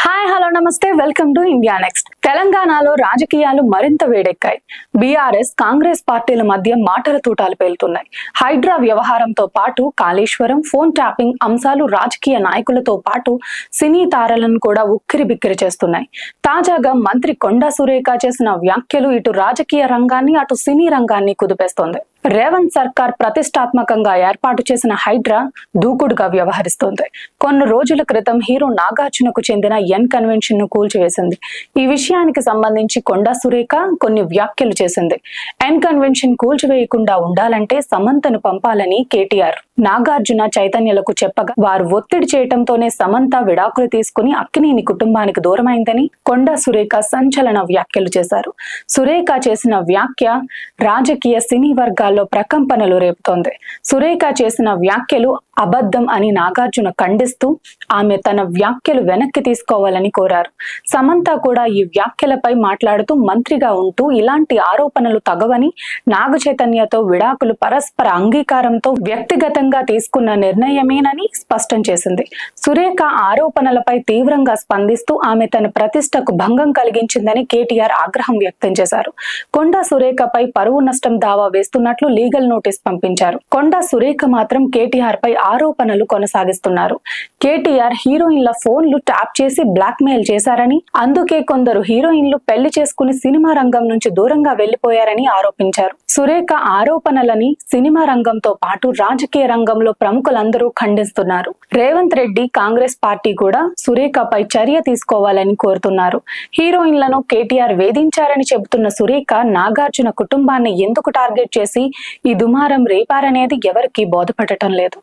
Hi hello నమస్తే welcome to India next. తెలంగాణలో రాజకీయాలు మరింత వేడెక్కాయి. బీఆర్ఎస్ కాంగ్రెస్ పార్టీల మధ్య మాటల తూటాలు పేలుతున్నాయి. హైడ్రా వ్యవహారంతో పాటు కాళేశ్వరం, ఫోన్ ట్యాపింగ్ అంశాలు రాజకీయ నాయకులతో పాటు సినీ తారలను కూడా ఉక్కిరి బిక్కిరి చేస్తున్నాయి. తాజాగా మంత్రి కొండా సురేఖ చేసిన వ్యాఖ్యలు ఇటు రాజకీయ రంగాన్ని అటు సినీ రంగాన్ని కుదిపేస్తోంది. రేవంత్ సర్కార్ ప్రతిష్టాత్మకంగా ఏర్పాటు చేసిన హైడ్రా దూకుడుగా వ్యవహరిస్తోంది. కొన్ని రోజుల క్రితం హీరో నాగార్జునకు చెందిన ఎన్ కన్వెన్షన్ ను కూల్చివేసింది. ఈ విషయానికి సంబంధించి కొండా సురేఖ కొన్ని వ్యాఖ్యలు చేసింది. ఎన్ కన్వెన్షన్ కూల్చివేయకుండా ఉండాలంటే సమంతను పంపాలని కేటీఆర్ నాగార్జున చైతన్యలకు చెప్పగా వారు ఒత్తిడి చేయటంతోనే సమంత విడాకులు తీసుకుని అక్కినేని కుటుంబానికి దూరమైందని కొండా సురేఖ సంచలన వ్యాఖ్యలు చేశారు. సురేఖ చేసిన వ్యాఖ్య రాజకీయ సినీ వర్గాల్లో ప్రకంపనలు రేపుతోంది. సురేఖ చేసిన వ్యాఖ్యలు అబద్ధం అని నాగార్జున ఖండిస్తూ ఆమె తన వ్యాఖ్యలు వెనక్కి తీసుకోవాలని కోరారు. సమంత కూడా ఈ వ్యాఖ్యలపై మాట్లాడుతూ మంత్రిగా ఉంటూ ఇలాంటి ఆరోపణలు తగవని, నాగ చైతన్యతో విడాకులు పరస్పర అంగీకారంతో వ్యక్తిగతంగా తీసుకున్న నిర్ణయమేనని స్పష్టం చేసింది. సురేఖ ఆరోపణలపై తీవ్రంగా స్పందిస్తూ ఆమె తన ప్రతిష్టకు భంగం కలిగించిందని కేటీఆర్ ఆగ్రహం వ్యక్తం చేశారు. కొండా సురేఖపై పరువు నష్టం దావా వేస్తున్నట్లు లీగల్ నోటీస్ పంపించారు. కొండా సురేఖ మాత్రం కేటీఆర్ పై ఆరోపణలు కొనసాగిస్తున్నారు. కేటీఆర్ హీరోయిన్ల ఫోన్లు ట్యాప్ చేసి బ్లాక్ మెయిల్ చేశారని, అందుకే కొందరు హీరోయిన్లు పెళ్లి చేసుకుని సినిమా రంగం నుంచి దూరంగా వెళ్లిపోయారని ఆరోపించారు. సురేఖ ఆరోపణలని సినిమా రంగంతో పాటు రాజకీయ రంగంలో ప్రముఖులందరూ ఖండిస్తున్నారు. రేవంత్ రెడ్డి, కాంగ్రెస్ పార్టీ కూడా సురేఖపై చర్య తీసుకోవాలని కోరుతున్నారు. హీరోయిన్లను కేటీఆర్ వేధించారని చెబుతున్న సురేఖ నాగార్జున కుటుంబాన్ని ఎందుకు టార్గెట్ చేసి ఈ దుమారం రేపారనేది ఎవరికీ బోధపడటం లేదు.